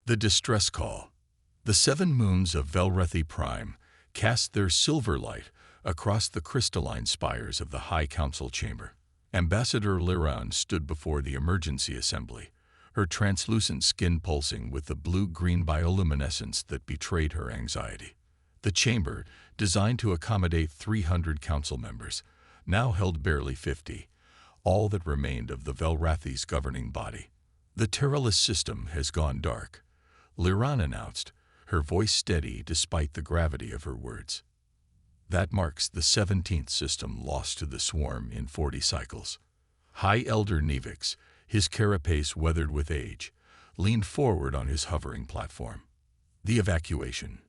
The distress call. The 7 moons of Velrethi Prime cast their silver light across the crystalline spires of the High Council chamber. Ambassador Liran stood before the emergency assembly, her translucent skin pulsing with the blue-green bioluminescence that betrayed her anxiety. The chamber, designed to accommodate 300 council members, now held barely 50, all that remained of the Velrathi's governing body. The Terralist system has gone dark, Liran announced, her voice steady despite the gravity of her words. That marks the 17th system lost to the swarm in 40 cycles. High Elder Nevix, his carapace weathered with age, leaned forward on his hovering platform. The evacuation.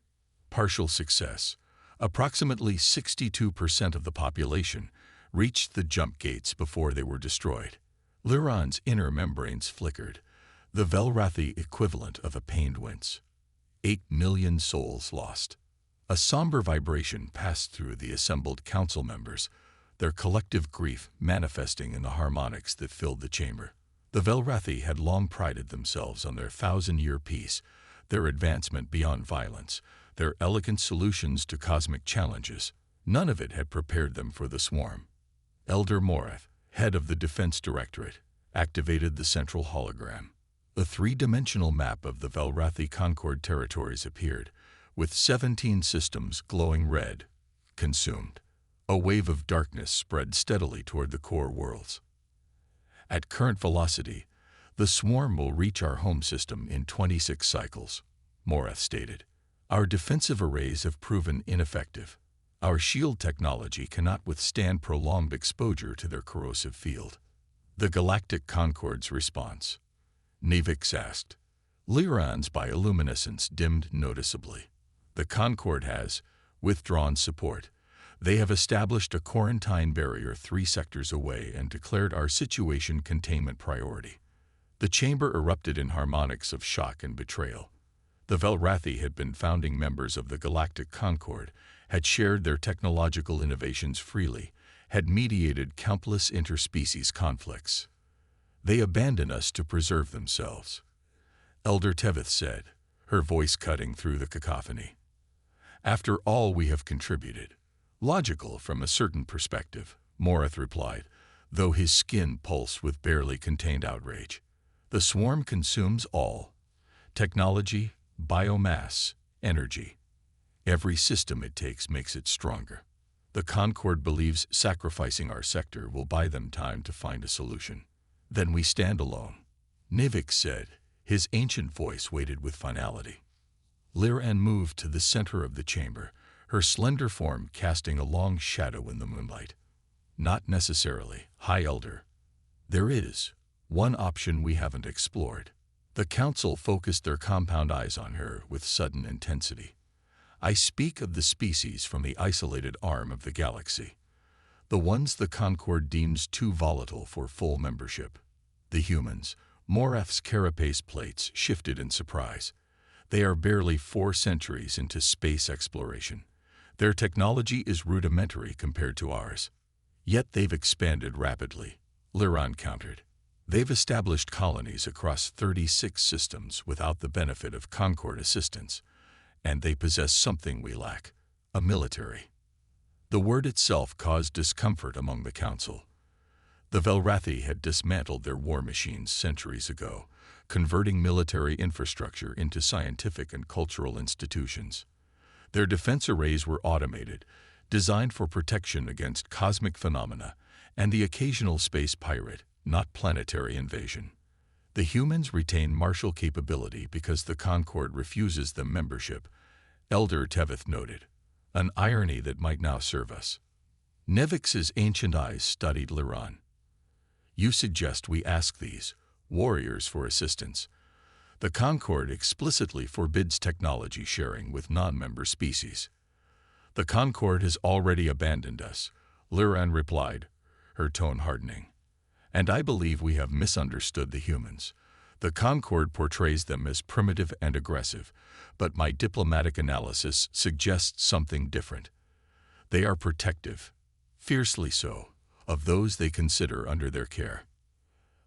Partial success. Approximately 62% of the population reached the jump gates before they were destroyed. Liran's inner membranes flickered, the Velrathi equivalent of a pained wince. 8 million souls lost. A somber vibration passed through the assembled council members, their collective grief manifesting in the harmonics that filled the chamber. The Velrathi had long prided themselves on their 1,000-year peace, their advancement beyond violence, their elegant solutions to cosmic challenges. None of it had prepared them for the swarm. Elder Morath, head of the Defense Directorate, activated the central hologram. A 3-dimensional map of the Velrathi Concord territories appeared, with 17 systems glowing red, consumed. A wave of darkness spread steadily toward the core worlds. At current velocity, the swarm will reach our home system in 26 cycles, Morath stated. Our defensive arrays have proven ineffective. Our shield technology cannot withstand prolonged exposure to their corrosive field. The Galactic Concord's response. Nevix asked. Liran's bioluminescence dimmed noticeably. The Concord has withdrawn support. They have established a quarantine barrier 3 sectors away and declared our situation containment priority. The chamber erupted in harmonics of shock and betrayal. The Velrathi had been founding members of the Galactic Concord, had shared their technological innovations freely, had mediated countless interspecies conflicts. They abandon us to preserve themselves, Elder Tevith said, her voice cutting through the cacophony. After all we have contributed. Logical from a certain perspective, Morath replied, though his skin pulsed with barely contained outrage. The swarm consumes all. Technology, biomass, energy. Every system it takes makes it stronger. The Concord believes sacrificing our sector will buy them time to find a solution. Then we stand alone, Nevix said, his ancient voice weighted with finality. Liran moved to the center of the chamber, her slender form casting a long shadow in the moonlight. Not necessarily, High Elder. There is one option we haven't explored. The council focused their compound eyes on her with sudden intensity. I speak of the species from the isolated arm of the galaxy. The ones the Concord deems too volatile for full membership. The humans. Morath's carapace plates shifted in surprise. They are barely 4 centuries into space exploration. Their technology is rudimentary compared to ours. Yet they've expanded rapidly, Liran countered. They've established colonies across 36 systems without the benefit of Concord assistance, and they possess something we lack, a military. The word itself caused discomfort among the council. The Velrathi had dismantled their war machines centuries ago, converting military infrastructure into scientific and cultural institutions. Their defense arrays were automated, designed for protection against cosmic phenomena and the occasional space pirate, not planetary invasion. The humans retain martial capability because the Concord refuses them membership, Elder Tevith noted, an irony that might now serve us. Nevix's ancient eyes studied Liran. You suggest we ask these warriors for assistance. The Concord explicitly forbids technology sharing with non-member species. The Concord has already abandoned us, Liran replied, her tone hardening. And I believe we have misunderstood the humans. The Concord portrays them as primitive and aggressive, but my diplomatic analysis suggests something different. They are protective, fiercely so, of those they consider under their care.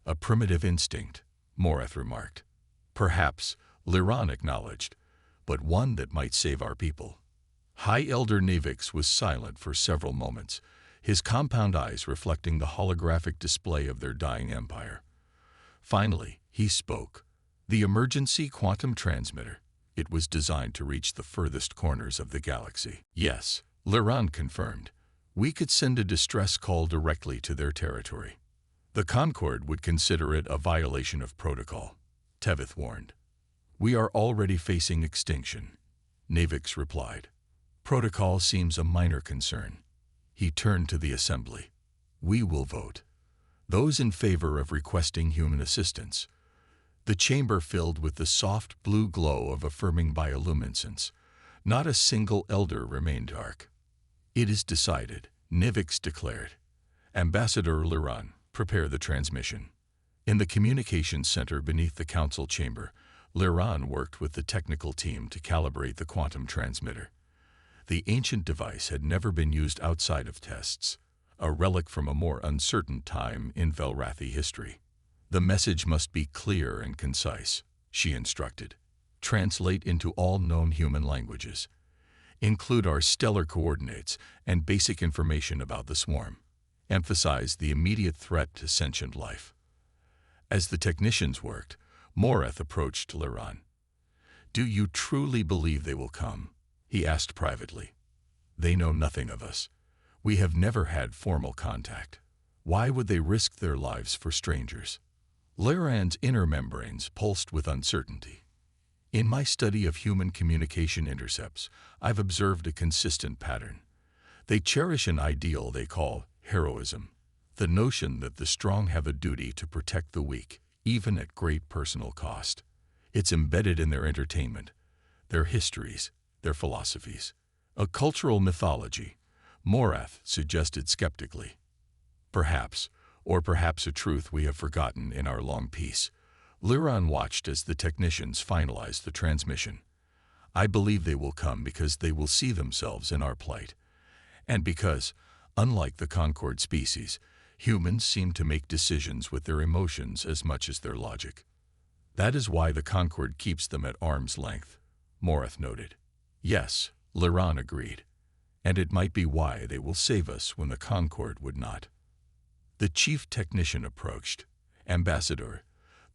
A primitive instinct, Morath remarked. Perhaps, Liran acknowledged, but one that might save our people. High Elder Navix was silent for several moments, his compound eyes reflecting the holographic display of their dying empire. Finally, he spoke. The emergency quantum transmitter. It was designed to reach the furthest corners of the galaxy. Yes, Liran confirmed. We could send a distress call directly to their territory. The Concord would consider it a violation of protocol, Tevith warned. We are already facing extinction, Navix replied. Protocol seems a minor concern. He turned to the assembly. We will vote. Those in favor of requesting human assistance. The chamber filled with the soft blue glow of affirming bioluminescence. Not a single elder remained dark. It is decided, Navix declared. Ambassador Liran, prepare the transmission. In the communications center beneath the council chamber, Liran worked with the technical team to calibrate the quantum transmitter. The ancient device had never been used outside of tests, a relic from a more uncertain time in Velrathi history. The message must be clear and concise, she instructed. Translate into all known human languages. Include our stellar coordinates and basic information about the swarm. Emphasize the immediate threat to sentient life. As the technicians worked, Morath approached Liran. Do you truly believe they will come? He asked privately. They know nothing of us. We have never had formal contact. Why would they risk their lives for strangers? Liran's inner membranes pulsed with uncertainty. In my study of human communication intercepts, I've observed a consistent pattern. They cherish an ideal they call heroism, the notion that the strong have a duty to protect the weak, even at great personal cost. It's embedded in their entertainment, their histories, their philosophies. A cultural mythology, Morath suggested skeptically. Perhaps, or perhaps a truth we have forgotten in our long peace. Liran watched as the technicians finalized the transmission. I believe they will come because they will see themselves in our plight. And because, unlike the Concord species, humans seem to make decisions with their emotions as much as their logic. That is why the Concord keeps them at arm's length, Morath noted. Yes, Liran agreed. And it might be why they will save us when the Concord would not. The chief technician approached. Ambassador,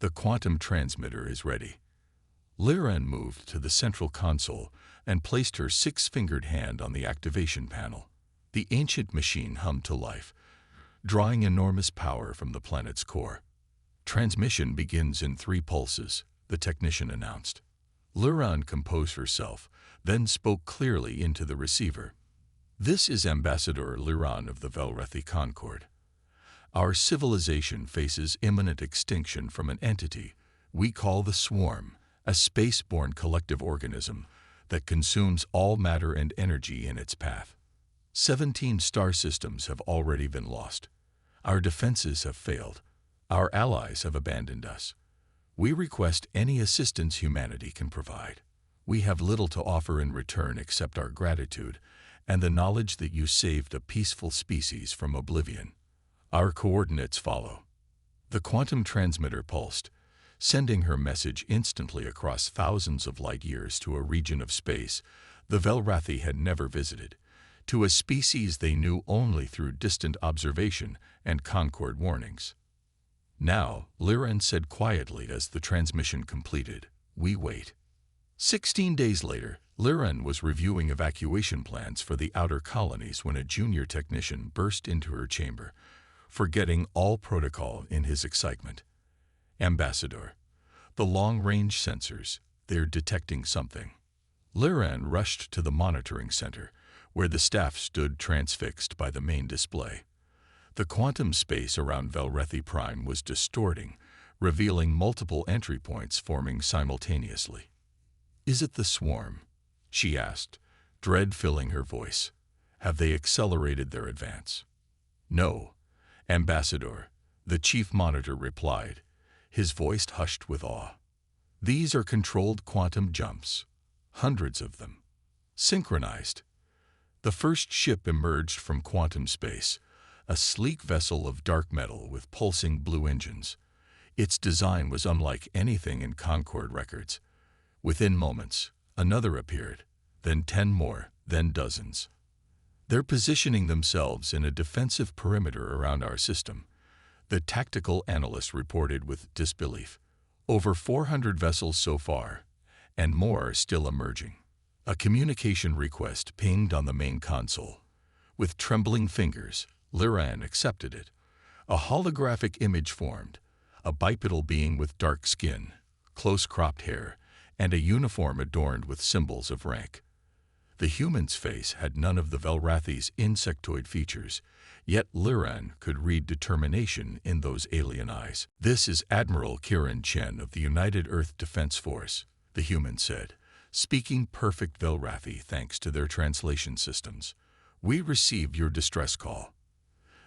the quantum transmitter is ready. Liran moved to the central console and placed her six-fingered hand on the activation panel. The ancient machine hummed to life, drawing enormous power from the planet's core. Transmission begins in 3 pulses, the technician announced. Liran composed herself, then spoke clearly into the receiver. This is Ambassador Liran of the Velrathi Concord. Our civilization faces imminent extinction from an entity we call the Swarm, a space-borne collective organism that consumes all matter and energy in its path. 17 star systems have already been lost. Our defenses have failed. Our allies have abandoned us. We request any assistance humanity can provide. We have little to offer in return except our gratitude and the knowledge that you saved a peaceful species from oblivion. Our coordinates follow. The quantum transmitter pulsed, sending her message instantly across thousands of light years to a region of space the Velrathi had never visited, to a species they knew only through distant observation and Concord warnings. Now, Liran said quietly as the transmission completed, we wait. 16 days later, Liran was reviewing evacuation plans for the outer colonies when a junior technician burst into her chamber, forgetting all protocol in his excitement. Ambassador, the long-range sensors, they're detecting something. Liran rushed to the monitoring center, where the staff stood transfixed by the main display. The quantum space around Velrathi Prime was distorting, revealing multiple entry points forming simultaneously. Is it the swarm? She asked, dread filling her voice. Have they accelerated their advance? No, Ambassador, the chief monitor replied, his voice hushed with awe. These are controlled quantum jumps, hundreds of them, synchronized. The first ship emerged from quantum space, a sleek vessel of dark metal with pulsing blue engines. Its design was unlike anything in Concord records. Within moments, another appeared, then 10 more, then dozens. They're positioning themselves in a defensive perimeter around our system, the tactical analyst reported with disbelief. Over 400 vessels so far, and more are still emerging. A communication request pinged on the main console. With trembling fingers, Liran accepted it. A holographic image formed, a bipedal being with dark skin, close-cropped hair, and a uniform adorned with symbols of rank. The human's face had none of the Velrathi's insectoid features, yet Liran could read determination in those alien eyes. "This is Admiral Kiran Chen of the United Earth Defense Force," the human said, speaking perfect Velrathi thanks to their translation systems. "We received your distress call.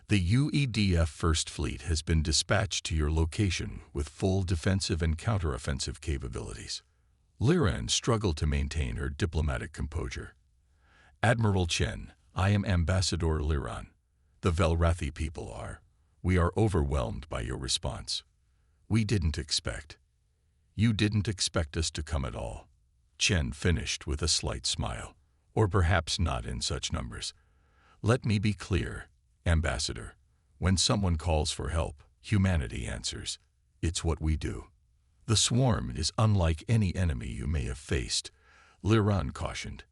The UEDF First Fleet has been dispatched to your location with full defensive and counteroffensive capabilities." Liran struggled to maintain her diplomatic composure. "Admiral Chen, I am Ambassador Liran. The Velrathi people are. We are overwhelmed by your response. We didn't expect. You didn't expect us to come at all." Chen finished with a slight smile. "Or perhaps not in such numbers. Let me be clear, Ambassador. When someone calls for help, humanity answers. It's what we do." "The swarm is unlike any enemy you may have faced," Liran cautioned.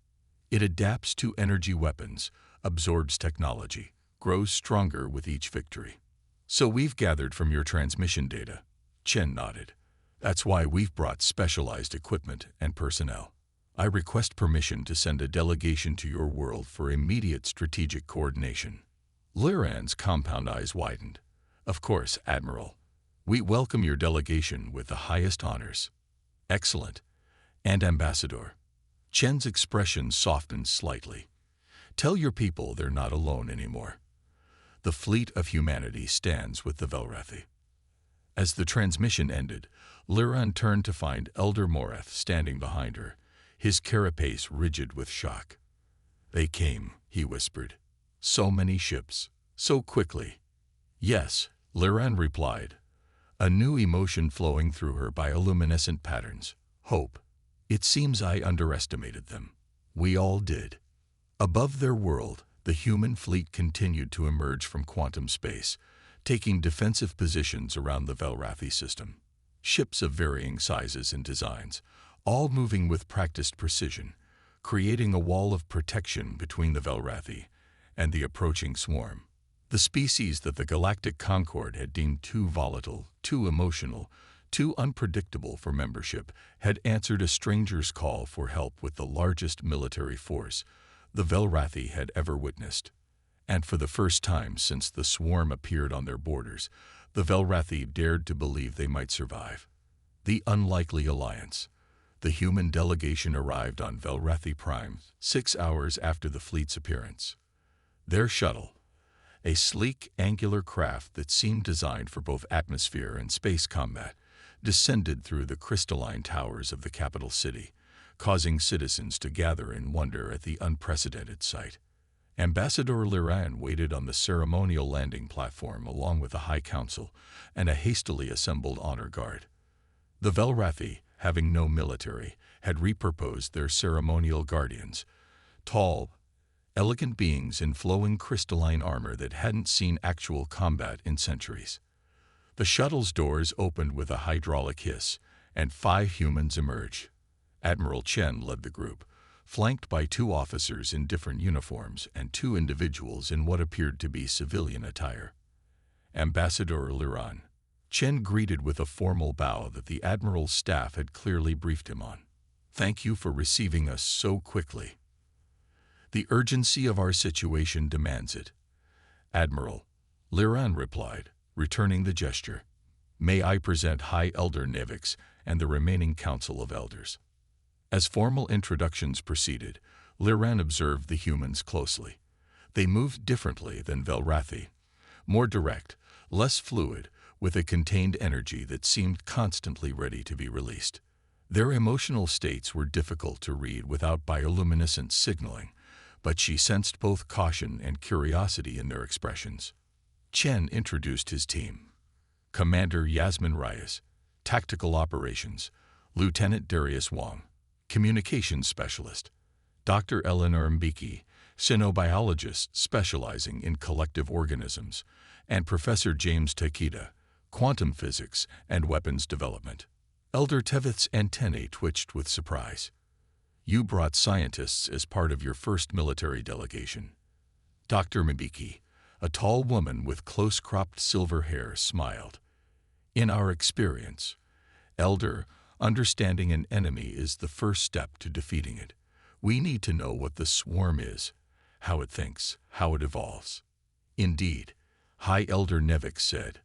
"It adapts to energy weapons, absorbs technology, grows stronger with each victory." "So we've gathered from your transmission data." Chen nodded. "That's why we've brought specialized equipment and personnel. I request permission to send a delegation to your world for immediate strategic coordination." Liran's compound eyes widened. "Of course, Admiral. We welcome your delegation with the highest honors." "Excellent. And Ambassador." Chen's expression softened slightly. "Tell your people they're not alone anymore. The fleet of humanity stands with the Velrathi." As the transmission ended, Liran turned to find Elder Morath standing behind her, his carapace rigid with shock. "They came," he whispered. "So many ships, so quickly." "Yes," Liran replied, a new emotion flowing through her bioluminescent patterns. "Hope. It seems I underestimated them. We all did." Above their world, the human fleet continued to emerge from quantum space, taking defensive positions around the Velrathi system. Ships of varying sizes and designs, all moving with practiced precision, creating a wall of protection between the Velrathi and the approaching swarm. The species that the Galactic Concord had deemed too volatile, too emotional, too unpredictable for membership had answered a stranger's call for help with the largest military force the Velrathi had ever witnessed. And for the first time since the swarm appeared on their borders, the Velrathi dared to believe they might survive. The unlikely alliance. The human delegation arrived on Velrathi Prime 6 hours after the fleet's appearance. Their shuttle, a sleek, angular craft that seemed designed for both atmosphere and space combat, descended through the crystalline towers of the capital city, causing citizens to gather in wonder at the unprecedented sight. Ambassador Liran waited on the ceremonial landing platform along with the High Council and a hastily assembled honor guard. The Velrathi, having no military, had repurposed their ceremonial guardians, tall, elegant beings in flowing crystalline armor that hadn't seen actual combat in centuries. The shuttle's doors opened with a hydraulic hiss, and 5 humans emerged. Admiral Chen led the group, flanked by 2 officers in different uniforms and 2 individuals in what appeared to be civilian attire. Ambassador Liran. Chen greeted with a formal bow that the Admiral's staff had clearly briefed him on. "Thank you for receiving us so quickly. The urgency of our situation demands it." "Admiral," Liran replied, returning the gesture. "May I present High Elder Nevix and the remaining Council of Elders." As formal introductions proceeded, Liran observed the humans closely. They moved differently than Velrathi, more direct, less fluid, with a contained energy that seemed constantly ready to be released. Their emotional states were difficult to read without bioluminescent signaling, but she sensed both caution and curiosity in their expressions. Chen introduced his team. Commander Yasmin Reyes, Tactical Operations, Lieutenant Darius Wang, communications specialist; Dr. Eleanor Mbeki, cynobiologist specializing in collective organisms; and Professor James Takeda, quantum physics and weapons development. Elder Tevith's antennae twitched with surprise. "You brought scientists as part of your first military delegation." Dr. Mbeki, a tall woman with close-cropped silver hair, smiled. "In our experience, Elder, understanding an enemy is the first step to defeating it. We need to know what the swarm is, how it thinks, how it evolves." "Indeed," High Elder Nevix said.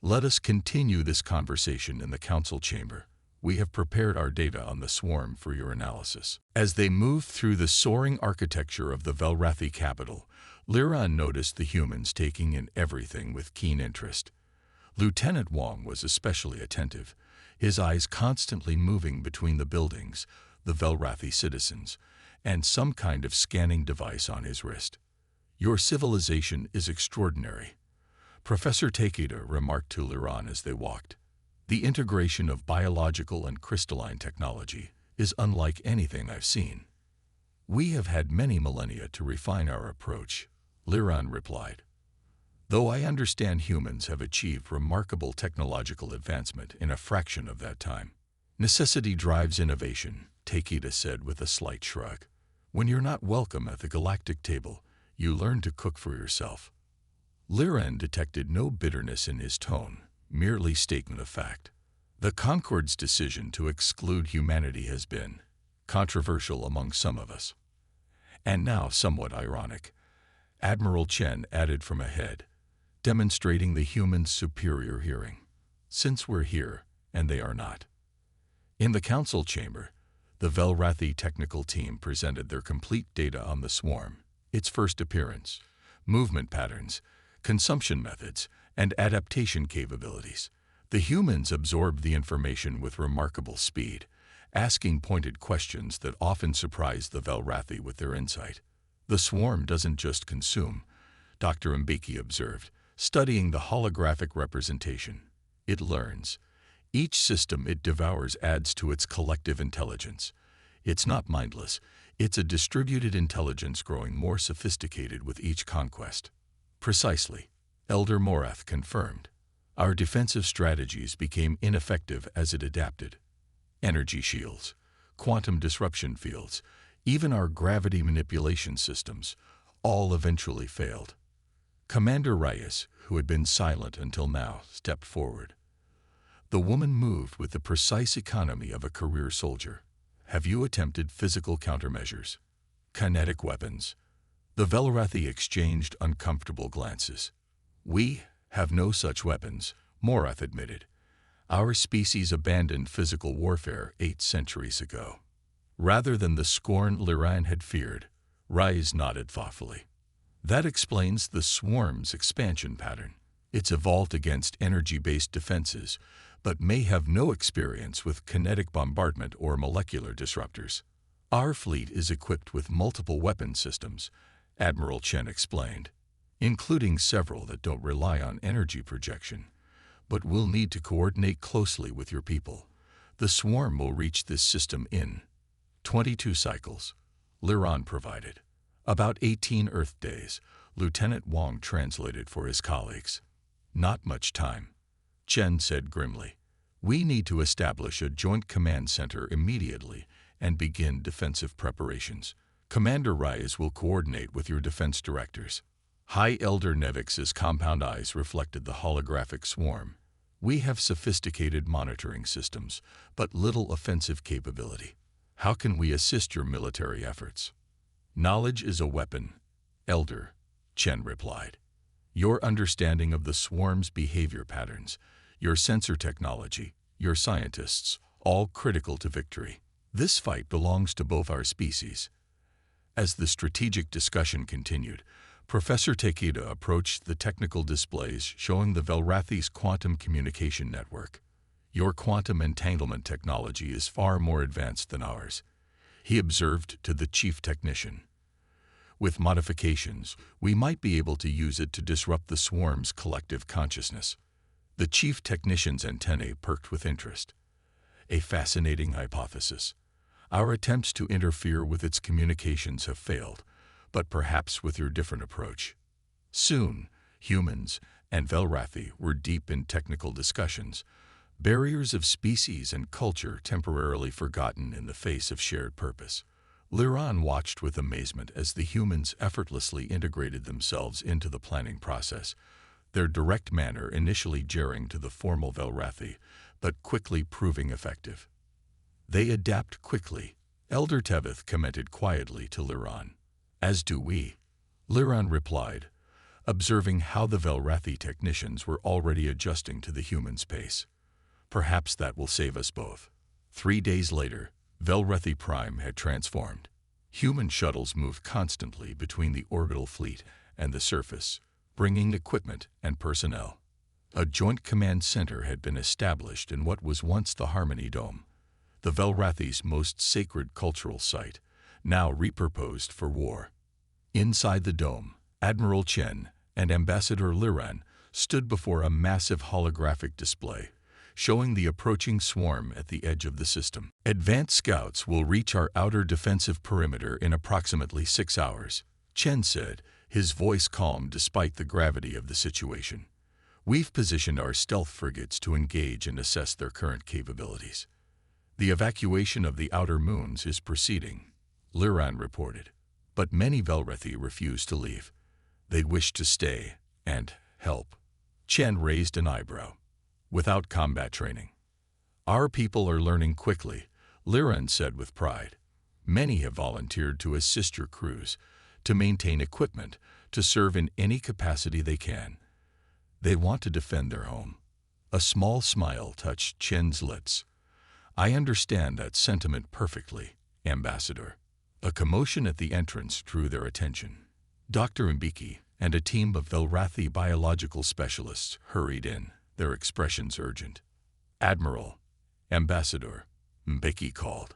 "Let us continue this conversation in the council chamber. We have prepared our data on the swarm for your analysis." As they moved through the soaring architecture of the Velrathi capital, Liran noticed the humans taking in everything with keen interest. Lieutenant Wong was especially attentive, his eyes constantly moving between the buildings, the Velrathi citizens, and some kind of scanning device on his wrist. "Your civilization is extraordinary," Professor Takeda remarked to Liran as they walked. "The integration of biological and crystalline technology is unlike anything I've seen." "We have had many millennia to refine our approach," Liran replied. "Though I understand humans have achieved remarkable technological advancement in a fraction of that time." "Necessity drives innovation," Takeda said with a slight shrug. "When you're not welcome at the galactic table, you learn to cook for yourself." Liran detected no bitterness in his tone, merely statement of fact. "The Concord's decision to exclude humanity has been controversial among some of us, and now somewhat ironic," Admiral Chen added from ahead, demonstrating the humans' superior hearing. "Since we're here, and they are not." In the council chamber, the Velrathi technical team presented their complete data on the swarm, its first appearance, movement patterns, consumption methods, and adaptation capabilities. The humans absorbed the information with remarkable speed, asking pointed questions that often surprised the Velrathi with their insight. "The swarm doesn't just consume," Dr. Mbeki observed, studying the holographic representation. "It learns. Each system it devours adds to its collective intelligence. It's not mindless. It's a distributed intelligence growing more sophisticated with each conquest." "Precisely," Elder Morath confirmed. "Our defensive strategies became ineffective as it adapted. Energy shields, quantum disruption fields, even our gravity manipulation systems, all eventually failed." Commander Reyes, who had been silent until now, stepped forward. The woman moved with the precise economy of a career soldier. "Have you attempted physical countermeasures? Kinetic weapons?" The Velrathi exchanged uncomfortable glances. "We have no such weapons," Morath admitted. "Our species abandoned physical warfare 8 centuries ago." Rather than the scorn Liran had feared, Reyes nodded thoughtfully. "That explains the swarm's expansion pattern. It's evolved against energy-based defenses, but may have no experience with kinetic bombardment or molecular disruptors. Our fleet is equipped with multiple weapon systems," Admiral Chen explained, "including several that don't rely on energy projection. But we'll need to coordinate closely with your people. The swarm will reach this system in 22 cycles," Liran provided. "About 18 Earth days," Lieutenant Wong translated for his colleagues. "Not much time," Chen said grimly. "We need to establish a joint command center immediately and begin defensive preparations. Commander Reyes will coordinate with your defense directors." High Elder Nevix's compound eyes reflected the holographic swarm. "We have sophisticated monitoring systems, but little offensive capability. How can we assist your military efforts?" "Knowledge is a weapon, Elder," Chen replied. "Your understanding of the swarm's behavior patterns, your sensor technology, your scientists, all critical to victory. This fight belongs to both our species." As the strategic discussion continued, Professor Takeda approached the technical displays showing the Velrathi's quantum communication network. "Your quantum entanglement technology is far more advanced than ours," he observed to the chief technician. "With modifications, we might be able to use it to disrupt the swarm's collective consciousness." The chief technician's antennae perked with interest. "A fascinating hypothesis. Our attempts to interfere with its communications have failed, but perhaps with your different approach. Soon, humans and Velrathi were deep in technical discussions, barriers of species and culture temporarily forgotten in the face of shared purpose. Liran watched with amazement as the humans effortlessly integrated themselves into the planning process, their direct manner initially jarring to the formal Velrathi, but quickly proving effective. They adapt quickly, Elder Tevith commented quietly to Liran. As do we, Liran replied, observing how the Velrathi technicians were already adjusting to the human's pace. Perhaps that will save us both. 3 days later, Velrathi Prime had transformed. Human shuttles moved constantly between the orbital fleet and the surface, bringing equipment and personnel. A joint command center had been established in what was once the Harmony Dome, the Velrathi's most sacred cultural site, now repurposed for war. Inside the dome, Admiral Chen and Ambassador Liran stood before a massive holographic display, showing the approaching swarm at the edge of the system. Advanced scouts will reach our outer defensive perimeter in approximately 6 hours, Chen said, his voice calm despite the gravity of the situation. We've positioned our stealth frigates to engage and assess their current capabilities. The evacuation of the outer moons is proceeding, Liran reported, but many Velrathi refuse to leave. They wish to stay and help. Chen raised an eyebrow. Without combat training. Our people are learning quickly, Liran said with pride. Many have volunteered to assist your crews, to maintain equipment, to serve in any capacity they can. They want to defend their home. A small smile touched Chen's lips. I understand that sentiment perfectly, Ambassador. A commotion at the entrance drew their attention. Dr. Mbiki and a team of Velrathi biological specialists hurried in, their expressions urgent. Admiral, Ambassador, Mbeki called.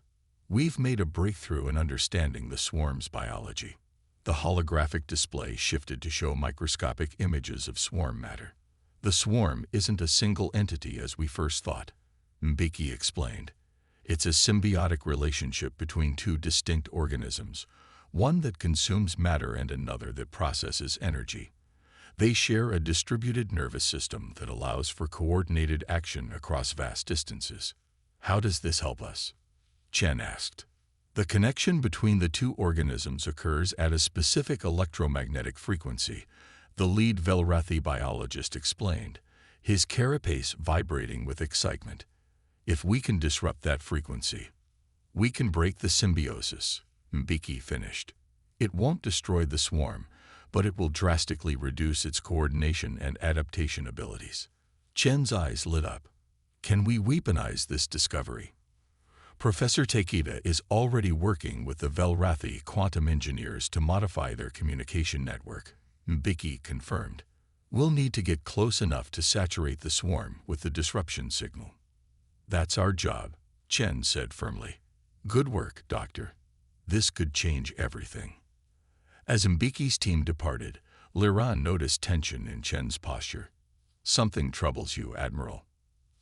We've made a breakthrough in understanding the swarm's biology. The holographic display shifted to show microscopic images of swarm matter. The swarm isn't a single entity as we first thought, Mbeki explained. It's a symbiotic relationship between two distinct organisms, one that consumes matter and another that processes energy. They share a distributed nervous system that allows for coordinated action across vast distances. How does this help us? Chen asked. The connection between the two organisms occurs at a specific electromagnetic frequency, the lead Velrathi biologist explained, his carapace vibrating with excitement. If we can disrupt that frequency, we can break the symbiosis, Mbeki finished. It won't destroy the swarm, but it will drastically reduce its coordination and adaptation abilities. Chen's eyes lit up. Can we weaponize this discovery? Professor Takeda is already working with the Velrathi quantum engineers to modify their communication network, Mbeki confirmed. We'll need to get close enough to saturate the swarm with the disruption signal. That's our job, Chen said firmly. Good work, Doctor. This could change everything. As Mbeki's team departed, Liran noticed tension in Chen's posture. Something troubles you, Admiral.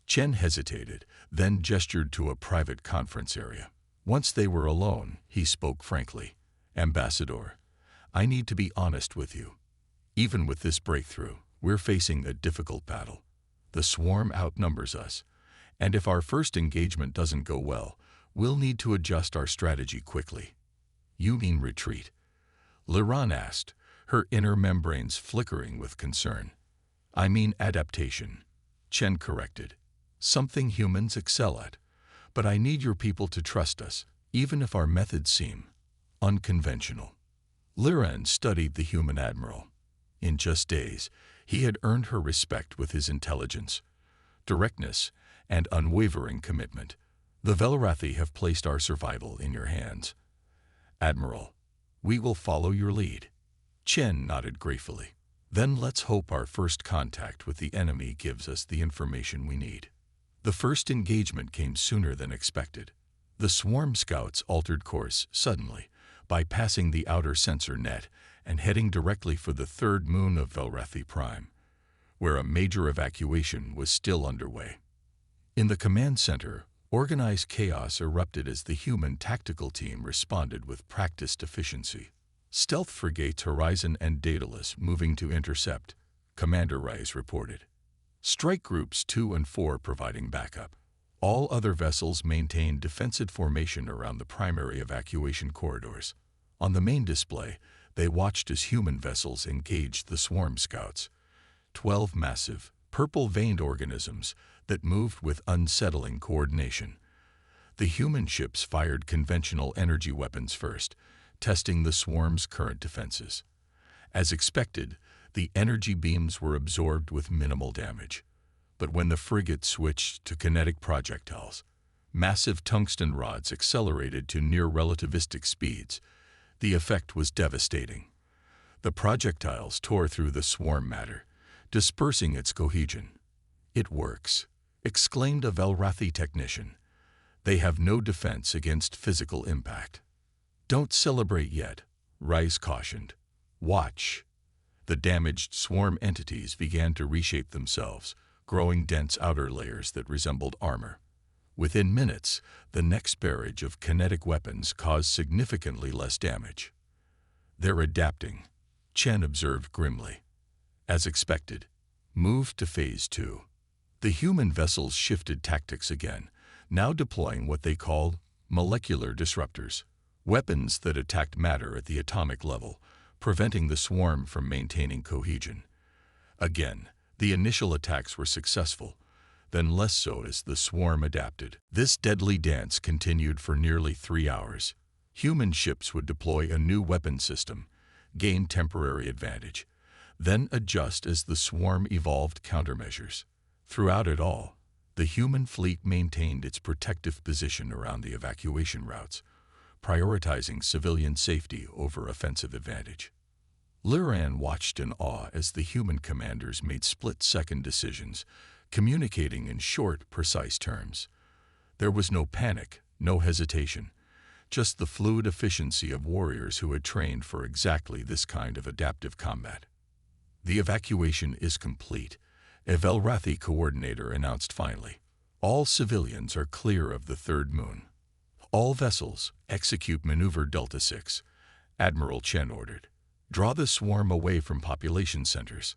Chen hesitated, then gestured to a private conference area. Once they were alone, he spoke frankly. Ambassador, I need to be honest with you. Even with this breakthrough, we're facing a difficult battle. The swarm outnumbers us, and if our first engagement doesn't go well, we'll need to adjust our strategy quickly. You mean retreat? Liran asked, her inner membranes flickering with concern. I mean adaptation, Chen corrected. Something humans excel at. But I need your people to trust us, even if our methods seem unconventional. Liran studied the human admiral. In just days, he had earned her respect with his intelligence, directness, and unwavering commitment. The Velrathi have placed our survival in your hands. Admiral, we will follow your lead. Chen nodded gratefully. Then let's hope our first contact with the enemy gives us the information we need. The first engagement came sooner than expected. The swarm scouts altered course suddenly, bypassing the outer sensor net and heading directly for the third moon of Velrathi Prime, where a major evacuation was still underway. In the command center, Organized chaos erupted as the human tactical team responded with practiced efficiency. Stealth frigates Horizon and Daedalus moving to intercept, Commander Rice reported. Strike groups 2 and 4 providing backup. All other vessels maintained defensive formation around the primary evacuation corridors. On the main display, they watched as human vessels engaged the swarm scouts, 12 massive, purple-veined organisms that moved with unsettling coordination. The human ships fired conventional energy weapons first, testing the swarm's current defenses. As expected, the energy beams were absorbed with minimal damage. But when the frigate switched to kinetic projectiles, massive tungsten rods accelerated to near-relativistic speeds. The effect was devastating. The projectiles tore through the swarm matter, dispersing its cohesion. "It works," exclaimed a Velrathi technician. "They have no defense against physical impact." "Don't celebrate yet," Rice cautioned. "Watch." The damaged swarm entities began to reshape themselves, growing dense outer layers that resembled armor. Within minutes, the next barrage of kinetic weapons caused significantly less damage. "They're adapting," Chen observed grimly. As expected, moved to Phase 2. The human vessels shifted tactics again, now deploying what they called molecular disruptors, weapons that attacked matter at the atomic level, preventing the swarm from maintaining cohesion. Again, the initial attacks were successful, then less so as the swarm adapted. This deadly dance continued for nearly 3 hours. Human ships would deploy a new weapon system, gain temporary advantage, then adjust as the swarm evolved countermeasures. Throughout it all, the human fleet maintained its protective position around the evacuation routes, prioritizing civilian safety over offensive advantage. Liran watched in awe as the human commanders made split-second decisions, communicating in short, precise terms. There was no panic, no hesitation, just the fluid efficiency of warriors who had trained for exactly this kind of adaptive combat. "The evacuation is complete," a Velrathi coordinator announced finally. "All civilians are clear of the third moon. All vessels execute Maneuver Delta 6, Admiral Chen ordered. Draw the swarm away from population centers."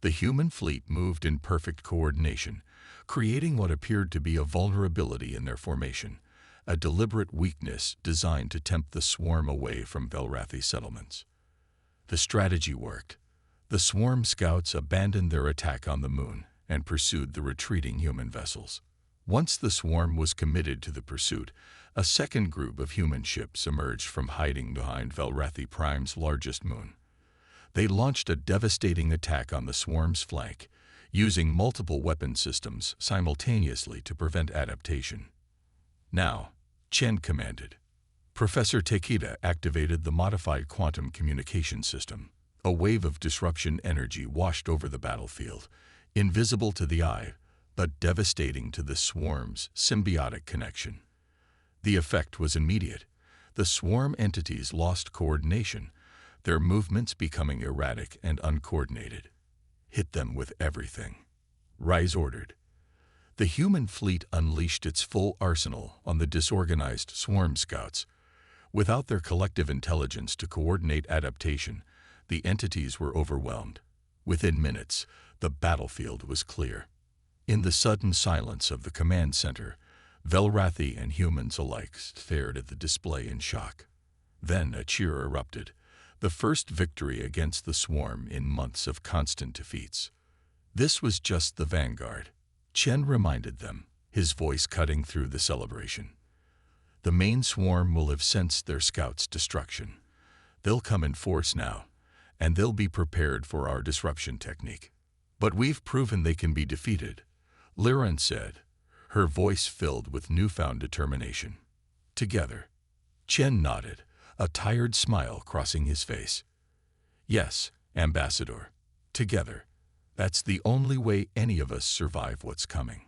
The human fleet moved in perfect coordination, creating what appeared to be a vulnerability in their formation, a deliberate weakness designed to tempt the swarm away from Velrathi settlements. The strategy worked. The swarm scouts abandoned their attack on the moon and pursued the retreating human vessels. Once the swarm was committed to the pursuit, a second group of human ships emerged from hiding behind Velrathi Prime's largest moon. They launched a devastating attack on the swarm's flank, using multiple weapon systems simultaneously to prevent adaptation. "Now," Chen commanded. Professor Takeda activated the modified quantum communication system. A wave of disruption energy washed over the battlefield, invisible to the eye, but devastating to the swarm's symbiotic connection. The effect was immediate. The swarm entities lost coordination, their movements becoming erratic and uncoordinated. "Hit them with everything," Rice ordered. The human fleet unleashed its full arsenal on the disorganized swarm scouts. Without their collective intelligence to coordinate adaptation, the entities were overwhelmed. Within minutes, the battlefield was clear. In the sudden silence of the command center, Velrathi and humans alike stared at the display in shock. Then a cheer erupted, the first victory against the swarm in months of constant defeats. This was just the vanguard, Chen reminded them, his voice cutting through the celebration. The main swarm will have sensed their scouts' destruction. They'll come in force now, and they'll be prepared for our disruption technique. "But we've proven they can be defeated," Liran said, her voice filled with newfound determination. "Together." Chen nodded, a tired smile crossing his face. "Yes, Ambassador. Together. That's the only way any of us survive what's coming."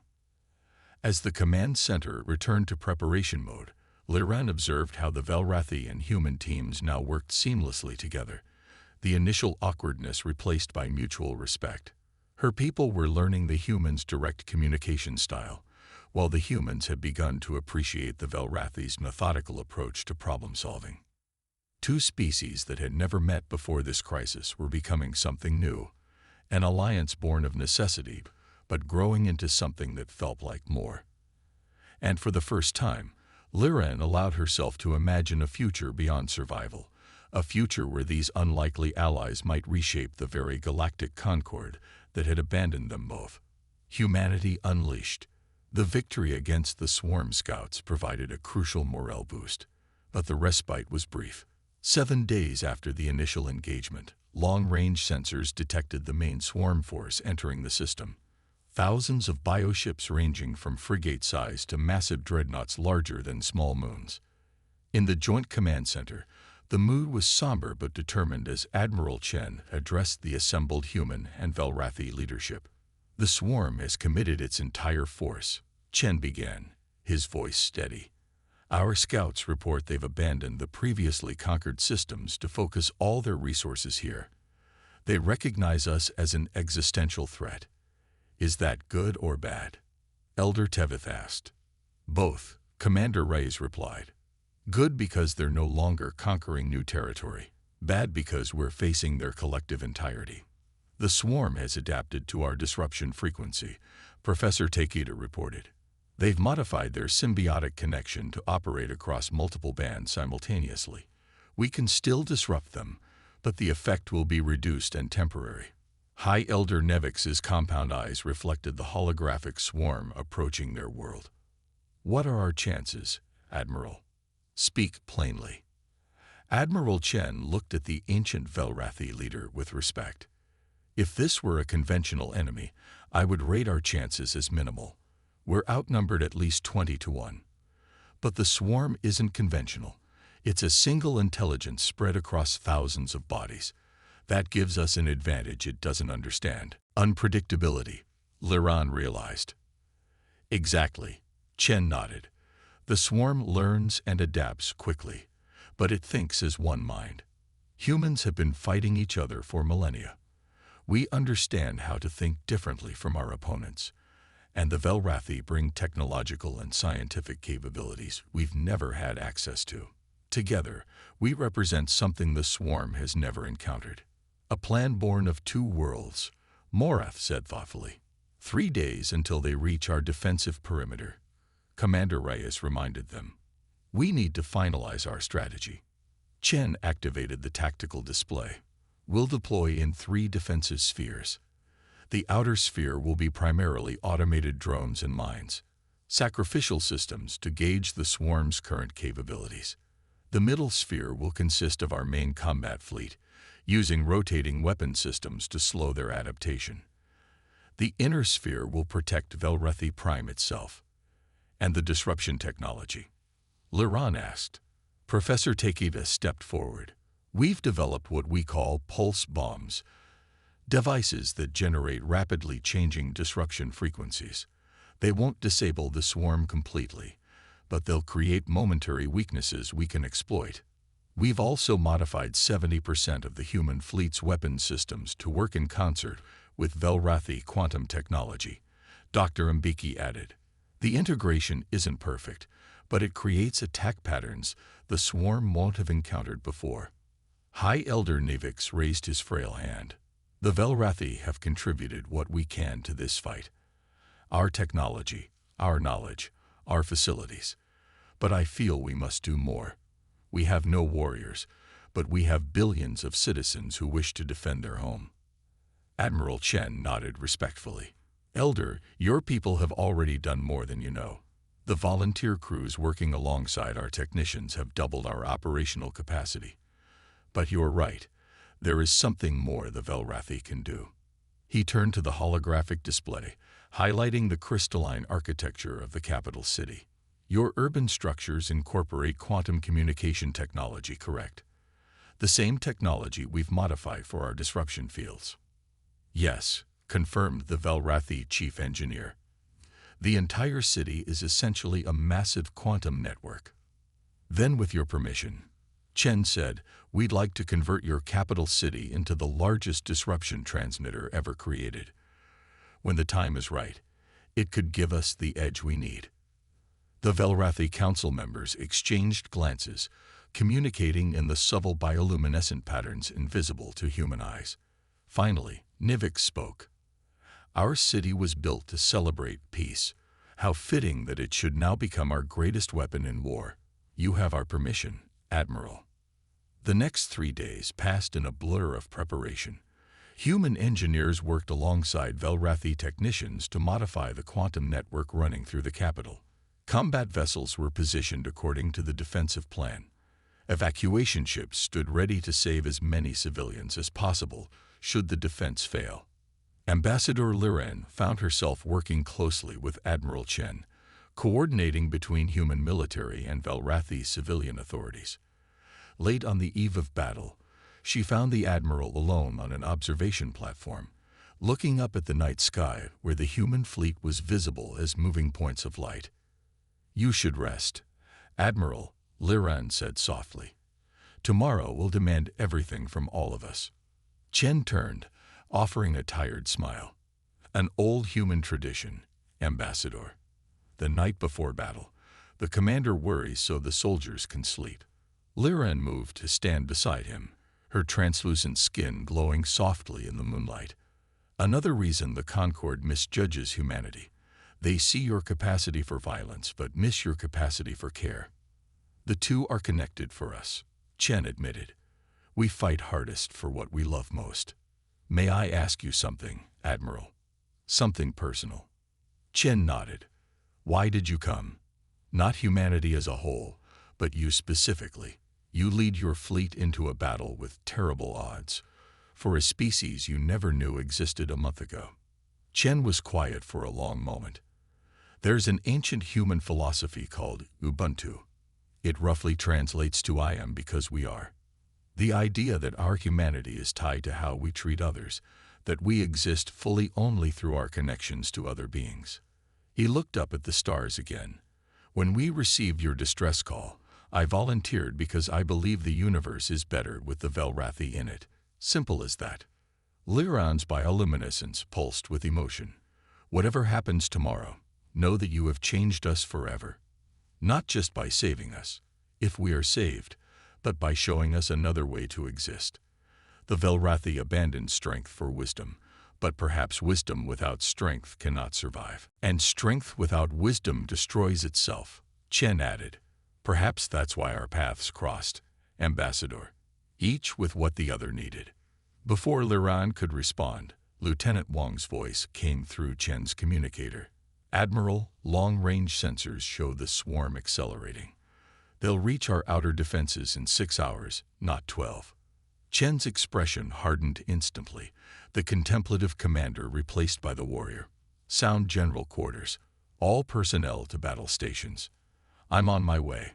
As the command center returned to preparation mode, Liran observed how the Velrathi and human teams now worked seamlessly together, the initial awkwardness replaced by mutual respect. Her people were learning the humans' direct communication style, while the humans had begun to appreciate the Velrathi's methodical approach to problem-solving. Two species that had never met before this crisis were becoming something new, an alliance born of necessity, but growing into something that felt like more. And for the first time, Liran allowed herself to imagine a future beyond survival, a future where these unlikely allies might reshape the very galactic concord that had abandoned them both. Humanity unleashed. The victory against the swarm scouts provided a crucial morale boost, but the respite was brief. 7 days after the initial engagement, long-range sensors detected the main swarm force entering the system. Thousands of bioships ranging from frigate size to massive dreadnoughts larger than small moons. In the Joint Command Center, the mood was somber but determined as Admiral Chen addressed the assembled human and Velrathi leadership. The swarm has committed its entire force, Chen began, his voice steady. Our scouts report they've abandoned the previously conquered systems to focus all their resources here. They recognize us as an existential threat. Is that good or bad? Elder Tevith asked. Both, Commander Reyes replied. Good because they're no longer conquering new territory. Bad because we're facing their collective entirety. The swarm has adapted to our disruption frequency, Professor Takeda reported. They've modified their symbiotic connection to operate across multiple bands simultaneously. We can still disrupt them, but the effect will be reduced and temporary. High Elder Nevix's compound eyes reflected the holographic swarm approaching their world. What are our chances, Admiral? Speak plainly. Admiral Chen looked at the ancient Velrathi leader with respect. If this were a conventional enemy, I would rate our chances as minimal. We're outnumbered at least 20 to 1. But the swarm isn't conventional. It's a single intelligence spread across thousands of bodies. That gives us an advantage it doesn't understand. Unpredictability, Liran realized. Exactly, Chen nodded. The swarm learns and adapts quickly, but it thinks as one mind. Humans have been fighting each other for millennia. We understand how to think differently from our opponents, and the Velrathi bring technological and scientific capabilities we've never had access to. Together, we represent something the swarm has never encountered. A plan born of two worlds, Morath said thoughtfully. 3 days until they reach our defensive perimeter, Commander Reyes reminded them. We need to finalize our strategy. Chen activated the tactical display. We'll deploy in 3 defensive spheres. The outer sphere will be primarily automated drones and mines, sacrificial systems to gauge the swarm's current capabilities. The middle sphere will consist of our main combat fleet, using rotating weapon systems to slow their adaptation. The inner sphere will protect Velrathi Prime itself. And the disruption technology? Liran asked. Professor Takeda stepped forward. We've developed what we call pulse bombs, devices that generate rapidly changing disruption frequencies. They won't disable the swarm completely, but they'll create momentary weaknesses we can exploit. We've also modified 70% of the human fleet's weapon systems to work in concert with Velrathi quantum technology, Dr. Mbeki added. The integration isn't perfect, but it creates attack patterns the swarm won't have encountered before. High Elder Nevix raised his frail hand. The Velrathi have contributed what we can to this fight. Our technology, our knowledge, our facilities. But I feel we must do more. We have no warriors, but we have billions of citizens who wish to defend their home. Admiral Chen nodded respectfully. Elder, your people have already done more than you know. The volunteer crews working alongside our technicians have doubled our operational capacity. But you're right, there is something more the Velrathi can do. He turned to the holographic display, highlighting the crystalline architecture of the capital city. Your urban structures incorporate quantum communication technology, correct? The same technology we've modified for our disruption fields. Yes, confirmed the Velrathi chief engineer. The entire city is essentially a massive quantum network. Then, with your permission, Chen said, we'd like to convert your capital city into the largest disruption transmitter ever created. When the time is right, It could give us the edge we need. The Velrathi council members exchanged glances, communicating in the subtle bioluminescent patterns invisible to human eyes. Finally, Nivik spoke. Our city was built to celebrate peace. How fitting that it should now become our greatest weapon in war. You have our permission, Admiral. The next 3 days passed in a blur of preparation. Human engineers worked alongside Velrathi technicians to modify the quantum network running through the capital. Combat vessels were positioned according to the defensive plan. Evacuation ships stood ready to save as many civilians as possible should the defense fail. Ambassador Liren found herself working closely with Admiral Chen, coordinating between human military and Velrathi civilian authorities. Late on the eve of battle, she found the Admiral alone on an observation platform, looking up at the night sky where the human fleet was visible as moving points of light. "You should rest, Admiral," Liren said softly. "Tomorrow will demand everything from all of us." Chen turned, offering a tired smile. "An old human tradition, Ambassador. The night before battle, the commander worries so the soldiers can sleep." Liren moved to stand beside him, her translucent skin glowing softly in the moonlight. "Another reason the Concord misjudges humanity. They see your capacity for violence but miss your capacity for care. The two are connected for us," Chen admitted. "We fight hardest for what we love most." "May I ask you something, Admiral? Something personal?" Chen nodded. "Why did you come? Not humanity as a whole, but you specifically. You lead your fleet into a battle with terrible odds, for a species you never knew existed a month ago." Chen was quiet for a long moment. "There's an ancient human philosophy called Ubuntu. It roughly translates to I am because we are. The idea that our humanity is tied to how we treat others, that we exist fully only through our connections to other beings." He looked up at the stars again. "When we received your distress call, I volunteered because I believe the universe is better with the Velrathi in it. Simple as that." Liran's bioluminescence pulsed with emotion. "Whatever happens tomorrow, know that you have changed us forever. Not just by saving us, if we are saved, but by showing us another way to exist. The Velrathi abandoned strength for wisdom, but perhaps wisdom without strength cannot survive. And strength without wisdom destroys itself," Chen added. "Perhaps that's why our paths crossed, Ambassador, each with what the other needed." Before Liran could respond, Lieutenant Wang's voice came through Chen's communicator. "Admiral, long-range sensors show the swarm accelerating. They'll reach our outer defenses in 6 hours, not 12. Chen's expression hardened instantly, the contemplative commander replaced by the warrior. "Sound general quarters. All personnel to battle stations. I'm on my way."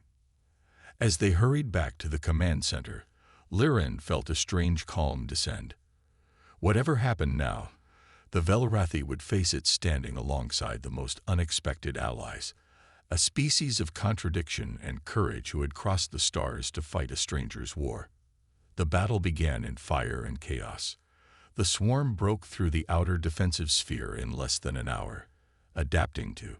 As they hurried back to the command center, Liren felt a strange calm descend. Whatever happened now, the Velrathi would face it standing alongside the most unexpected allies, a species of contradiction and courage who had crossed the stars to fight a stranger's war. The battle began in fire and chaos. The swarm broke through the outer defensive sphere in less than an hour, adapting to